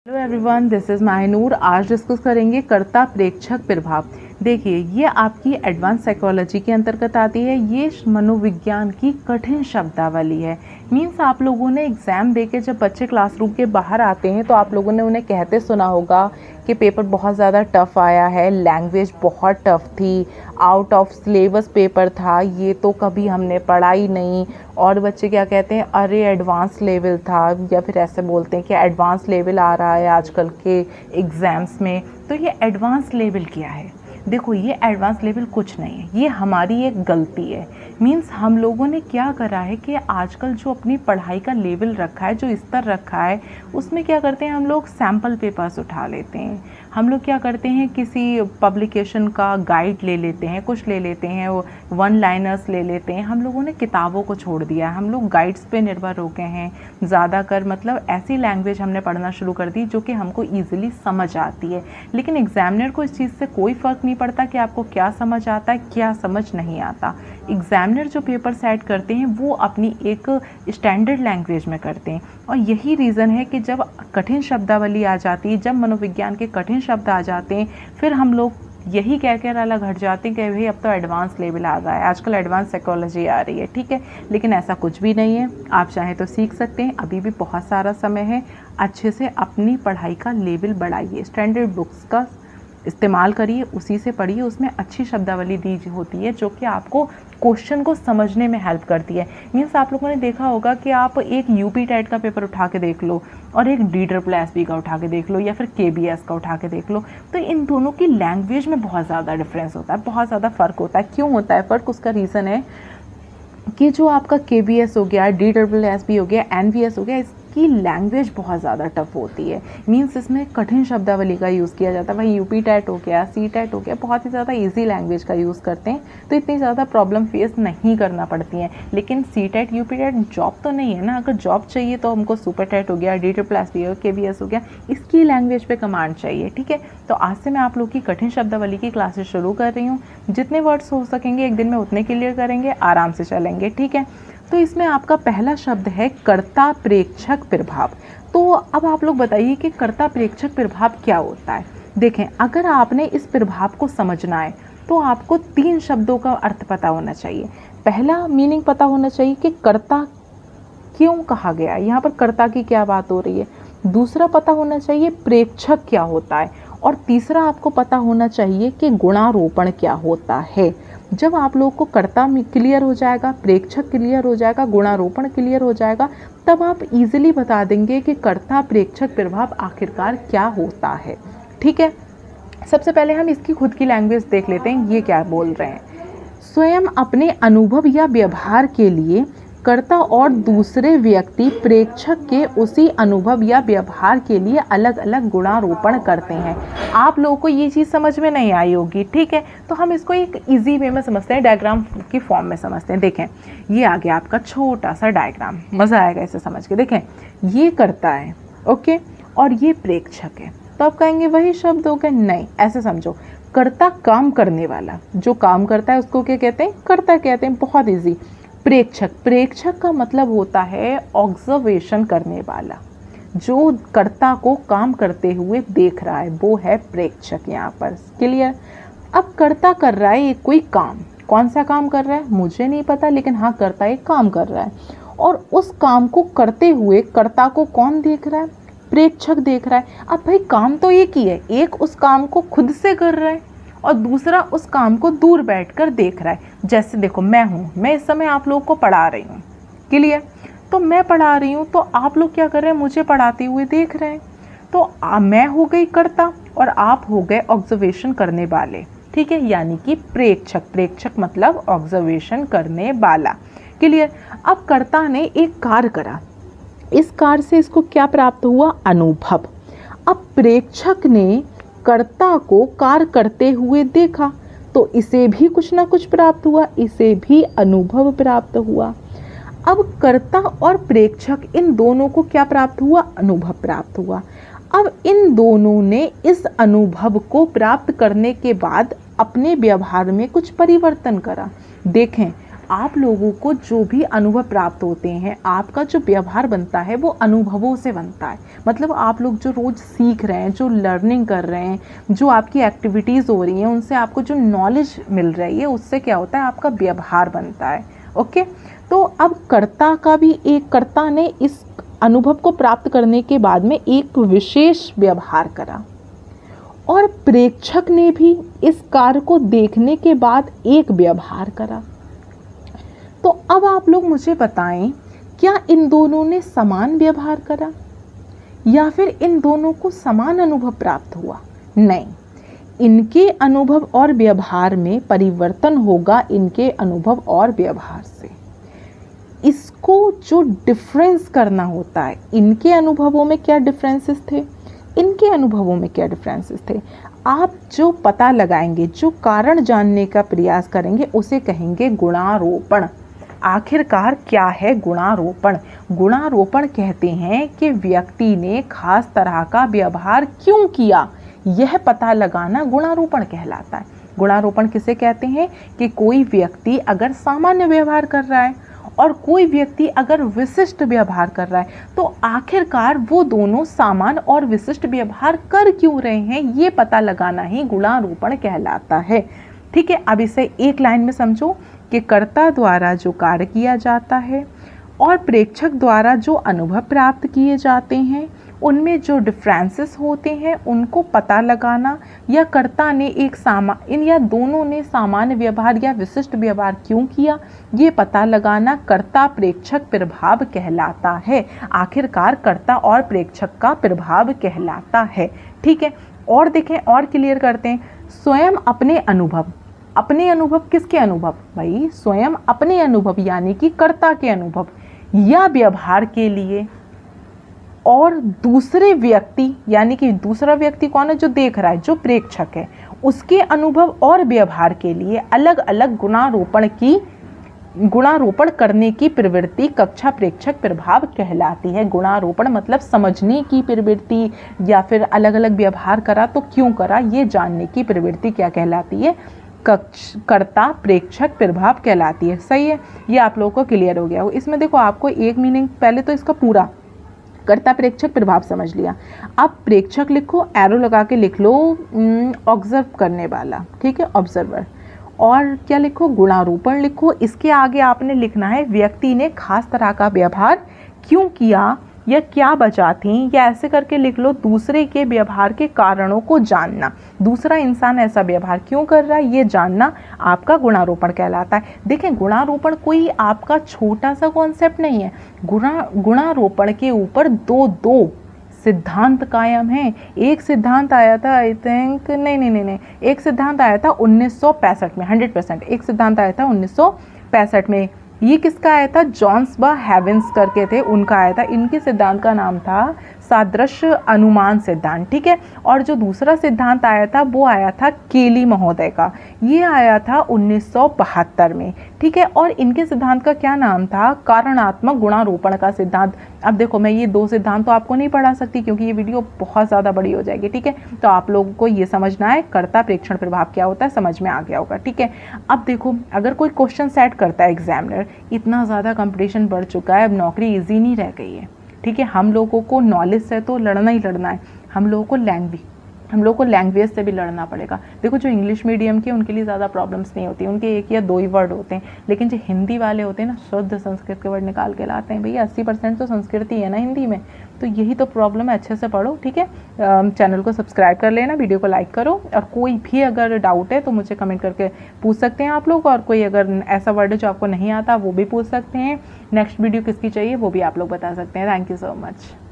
Hello everyone, this is Mahinoor. आज discuss करेंगे कर्ता प्रेक्षक प्रभाव। देखिए, ये आपकी एडवांस साइकोलॉजी के अंतर्गत आती है। ये मनोविज्ञान की कठिन शब्दावली है। मीन्स आप लोगों ने एग्ज़ाम देके जब बच्चे क्लासरूम के बाहर आते हैं तो आप लोगों ने उन्हें कहते सुना होगा कि पेपर बहुत ज़्यादा टफ़ आया है, लैंग्वेज बहुत टफ़ थी, आउट ऑफ सिलेबस पेपर था, ये तो कभी हमने पढ़ा ही नहीं। और बच्चे क्या कहते हैं, अरे एडवांस लेवल था, या फिर ऐसे बोलते हैं कि एडवांस लेवल आ रहा है आजकल के एग्ज़ाम्स में। तो ये एडवांस लेवल क्या है? देखो, ये एडवांस लेवल कुछ नहीं है, ये हमारी एक गलती है। मीन्स हम लोगों ने क्या करा है कि आजकल जो अपनी पढ़ाई का लेवल रखा है, जो स्तर रखा है, उसमें क्या करते हैं हम लोग सैम्पल पेपर्स उठा लेते हैं। हम लोग क्या करते हैं, किसी पब्लिकेशन का गाइड ले लेते हैं, कुछ ले लेते हैं, वन लाइनर्स ले लेते हैं। हम लोगों ने किताबों को छोड़ दिया है, हम लोग गाइड्स पे निर्भर हो गए हैं ज़्यादा कर। मतलब ऐसी लैंग्वेज हमने पढ़ना शुरू कर दी जो कि हमको ईजिली समझ आती है। लेकिन एग्जामिनर को इस चीज़ से कोई फ़र्क नहीं पड़ता कि आपको क्या समझ आता है, क्या समझ नहीं आता। एग्जामिनर जो पेपर सेट करते हैं वो अपनी एक स्टैंडर्ड लैंग्वेज में करते हैं। और यही रीज़न है कि जब कठिन शब्दावली आ जाती है, जब मनोविज्ञान के कठिन शब्द आ जाते हैं, फिर हम लोग यही कह कर अलग हट जाते हैं कि भाई अब तो एडवांस लेवल आ रहा है, आजकल एडवांस साइकोलॉजी आ रही है। ठीक है, लेकिन ऐसा कुछ भी नहीं है। आप चाहें तो सीख सकते हैं, अभी भी बहुत सारा समय है। अच्छे से अपनी पढ़ाई का लेवल बढ़ाइए, स्टैंडर्ड बुक्स का इस्तेमाल करिए, उसी से पढ़िए। उसमें अच्छी शब्दावली दी होती है जो कि आपको क्वेश्चन को समझने में हेल्प करती है। मीन्स आप लोगों ने देखा होगा कि आप एक यूपी टेट का पेपर उठा के देख लो और एक DSSB का उठा के देख लो, या फिर KBS का उठा के देख लो, तो इन दोनों की लैंग्वेज में बहुत ज़्यादा डिफरेंस होता है, बहुत ज़्यादा फ़र्क होता है। क्यों होता है फ़र्क? उसका रीज़न है कि जो आपका KBS हो गया, DSSB हो गया, NVS हो गया, इसकी लैंग्वेज बहुत ज़्यादा टफ होती है। मीन्स इसमें कठिन शब्दावली का यूज़ किया जाता है। वहीं यूपी टेट हो गया, CTET हो गया, बहुत ही ज़्यादा इजी लैंग्वेज का यूज़ करते हैं, तो इतनी ज़्यादा प्रॉब्लम फेस नहीं करना पड़ती हैं। लेकिन CTET यूपी टेट जॉब तो नहीं है ना। अगर जॉब चाहिए तो हमको सुपर टेट हो गया, DSSB हो, KBS हो गया, इसकी लैंग्वेज पे कमांड चाहिए। ठीक है, तो आज से मैं आप लोग की कठिन शब्दावली की क्लासेस शुरू कर रही हूँ। जितने वर्ड्स हो सकेंगे एक दिन में उतने क्लियर करेंगे, आराम से चलेंगे। ठीक है, तो इसमें आपका पहला शब्द है कर्ता प्रेक्षक प्रभाव। तो अब आप लोग बताइए कि कर्ता प्रेक्षक प्रभाव क्या होता है। देखें, अगर आपने इस प्रभाव को समझना है तो आपको 3 शब्दों का अर्थ पता होना चाहिए। पहला मीनिंग पता होना चाहिए कि कर्ता क्यों कहा गया है, यहाँ पर कर्ता की क्या बात हो रही है। दूसरा पता होना चाहिए प्रेक्षक क्या होता है। और तीसरा आपको पता होना चाहिए कि गुणारोपण क्या होता है। जब आप लोग को कर्ता क्लियर हो जाएगा, प्रेक्षक क्लियर हो जाएगा, गुणारोपण क्लियर हो जाएगा, तब आप इजीली बता देंगे कि कर्ता प्रेक्षक प्रभाव आखिरकार क्या होता है। ठीक है, सबसे पहले हम इसकी खुद की लैंग्वेज देख लेते हैं, ये क्या बोल रहे हैं। स्वयं अपने अनुभव या व्यवहार के लिए कर्ता और दूसरे व्यक्ति प्रेक्षक के उसी अनुभव या व्यवहार के लिए अलग अलग गुणारोपण करते हैं। आप लोगों को ये चीज़ समझ में नहीं आई होगी। ठीक है, तो हम इसको एक इजी वे में समझते हैं, डायग्राम की फॉर्म में समझते हैं। देखें, ये आ गया आपका छोटा सा डायग्राम, मज़ा आएगा इसे समझ के। देखें, ये कर्ता है, ओके, और ये प्रेक्षक है। तो आप कहेंगे वही शब्द हो गए? नहीं, ऐसे समझो, कर्ता काम करने वाला, जो काम करता है उसको क्या कहते हैं? कर्ता कहते हैं। बहुत ईजी। प्रेक्षक, प्रेक्षक का मतलब होता है ऑब्जर्वेशन करने वाला, जो कर्ता को काम करते हुए देख रहा है, वो है प्रेक्षक। यहाँ पर क्लियर? अब कर्ता कर रहा है एक कोई काम, कौन सा काम कर रहा है मुझे नहीं पता, लेकिन हाँ, कर्ता एक काम कर रहा है, और उस काम को करते हुए कर्ता को कौन देख रहा है? प्रेक्षक देख रहा है। अब भाई काम तो एक ही है, एक उस काम को खुद से कर रहा है और दूसरा उस काम को दूर बैठकर देख रहा है। जैसे देखो, मैं हूँ, मैं इस समय आप लोगों को पढ़ा रही हूँ, क्लियर? तो मैं पढ़ा रही हूँ, तो आप लोग क्या कर रहे हैं? मुझे पढ़ाते हुए देख रहे हैं। तो मैं हो गई कर्ता और आप हो गए ऑब्जर्वेशन करने वाले। ठीक है, यानी कि प्रेक्षक, प्रेक्षक मतलब ऑब्जर्वेशन करने वाला। क्लियर? अब कर्ता ने एक कार्य करा, इस कार्य से इसको क्या प्राप्त हुआ? अनुभव। अब प्रेक्षक ने कर्ता को कार्य करते हुए देखा, तो इसे भी कुछ ना कुछ प्राप्त हुआ, इसे भी अनुभव प्राप्त हुआ। अब कर्ता और प्रेक्षक, इन दोनों को क्या प्राप्त हुआ? अनुभव प्राप्त हुआ। अब इन दोनों ने इस अनुभव को प्राप्त करने के बाद अपने व्यवहार में कुछ परिवर्तन करा। देखें, आप लोगों को जो भी अनुभव प्राप्त होते हैं, आपका जो व्यवहार बनता है वो अनुभवों से बनता है। मतलब आप लोग जो रोज़ सीख रहे हैं, जो लर्निंग कर रहे हैं, जो आपकी एक्टिविटीज़ हो रही हैं, उनसे आपको जो नॉलेज मिल रही है, उससे क्या होता है, आपका व्यवहार बनता है। ओके, तो अब कर्ता ने इस अनुभव को प्राप्त करने के बाद में एक विशेष व्यवहार करा और प्रेक्षक ने भी इस कार्य को देखने के बाद एक व्यवहार करा। तो अब आप लोग मुझे बताएं, क्या इन दोनों ने समान व्यवहार करा या फिर इन दोनों को समान अनुभव प्राप्त हुआ? नहीं, इनके अनुभव और व्यवहार में परिवर्तन होगा, इनके अनुभव और व्यवहार से। इसको जो डिफरेंस करना होता है, इनके अनुभवों में क्या डिफरेंसेस थे, इनके अनुभवों में क्या डिफरेंसेस थे, आप जो पता लगाएंगे, जो कारण जानने का प्रयास करेंगे, उसे कहेंगे गुणारोपण। आखिरकार क्या है गुणारोपण? गुणारोपण कहते हैं कि व्यक्ति ने खास तरह का व्यवहार क्यों किया, यह पता लगाना गुणारोपण कहलाता है। गुणारोपण किसे कहते हैं? कि कोई व्यक्ति अगर सामान्य व्यवहार कर रहा है और कोई व्यक्ति अगर विशिष्ट व्यवहार कर रहा है, तो आखिरकार वो दोनों सामान्य और विशिष्ट व्यवहार कर क्यों रहे हैं, ये पता लगाना ही गुणारोपण कहलाता है। ठीक है, अब इसे एक लाइन में समझो कि कर्ता द्वारा जो कार्य किया जाता है और प्रेक्षक द्वारा जो अनुभव प्राप्त किए जाते हैं, उनमें जो डिफरेंसेस होते हैं उनको पता लगाना, या कर्ता ने इन या दोनों ने सामान्य व्यवहार या विशिष्ट व्यवहार क्यों किया, ये पता लगाना कर्ता प्रेक्षक प्रभाव कहलाता है। आखिरकार कर्ता और प्रेक्षक का प्रभाव कहलाता है। ठीक है, और देखें और क्लियर करते हैं। स्वयं अपने अनुभव किसके अनुभव? भाई स्वयं अपने अनुभव यानी कि कर्ता के अनुभव या व्यवहार के लिए, और दूसरे व्यक्ति यानी कि दूसरा व्यक्ति कौन है? जो देख रहा है, जो प्रेक्षक है, उसके अनुभव और व्यवहार के लिए अलग अलग गुणारोपण करने की प्रवृत्ति कक्षा प्रेक्षक प्रभाव कहलाती है। गुणारोपण मतलब समझने की प्रवृत्ति, या फिर अलग अलग व्यवहार करा तो क्यों करा, ये जानने की प्रवृत्ति क्या कहलाती है? कर्ता प्रेक्षक प्रभाव कहलाती है। सही है, ये आप लोगों को क्लियर हो गया हो। इसमें देखो आपको एक मीनिंग, पहले तो इसका पूरा कर्ता प्रेक्षक प्रभाव समझ लिया। अब प्रेक्षक लिखो, एरो लगा के लिख लो, ऑब्जर्व करने वाला, ठीक है, ऑब्जर्वर। और क्या लिखो? गुणारोपण लिखो। इसके आगे आपने लिखना है व्यक्ति ने खास तरह का व्यवहार क्यों किया या क्या वजह थी, या ऐसे करके लिख लो दूसरे के व्यवहार के कारणों को जानना। दूसरा इंसान ऐसा व्यवहार क्यों कर रहा है, ये जानना आपका गुणारोपण कहलाता है। देखें, गुणारोपण कोई आपका छोटा सा कॉन्सेप्ट नहीं है। गुणारोपण के ऊपर दो सिद्धांत कायम हैं। एक सिद्धांत आया था आई थिंक, नहीं, एक सिद्धांत आया था 1965 में, 100%। एक सिद्धांत आया था 1965 में। ये किसका आया था? जॉन्स व हेविन्स करके थे, उनका आया था। इनके सिद्धांत का नाम था सादृश्य अनुमान सिद्धांत। ठीक है, और जो दूसरा सिद्धांत आया था वो आया था केली महोदय का, ये आया था 1972 में। ठीक है, और इनके सिद्धांत का क्या नाम था? कारणात्मक गुणारोपण का सिद्धांत। अब देखो, मैं ये दो सिद्धांत तो आपको नहीं पढ़ा सकती क्योंकि ये वीडियो बहुत ज़्यादा बड़ी हो जाएगी। ठीक है, तो आप लोगों को ये समझना है कर्ता प्रेक्षण प्रभाव क्या होता है, समझ में आ गया होगा। ठीक है, अब देखो, अगर कोई क्वेश्चन सेट करता है एग्जामिनर, इतना ज़्यादा कंपटीशन बढ़ चुका है, अब नौकरी ईजी नहीं रह गई है। ठीक है, हम लोगों को नॉलेज से तो लड़ना ही लड़ना है, हम लोगों को लैंग्वेज से भी लड़ना पड़ेगा। देखो, जो इंग्लिश मीडियम के उनके लिए ज़्यादा प्रॉब्लम्स नहीं होती, उनके एक या दो ही वर्ड होते हैं, लेकिन जो हिंदी वाले होते हैं ना, शुद्ध संस्कृत के वर्ड निकाल के लाते हैं। भैया 80% तो संस्कृत ही है ना हिंदी में, तो यही तो प्रॉब्लम है। अच्छे से पढ़ो। ठीक है, चैनल को सब्सक्राइब कर लेना, वीडियो को लाइक करो, और कोई भी अगर डाउट है तो मुझे कमेंट करके पूछ सकते हैं आप लोग, और कोई अगर ऐसा वर्ड है जो आपको नहीं आता वो भी पूछ सकते हैं। नेक्स्ट वीडियो किसकी चाहिए वो भी आप लोग बता सकते हैं। Thank you so much.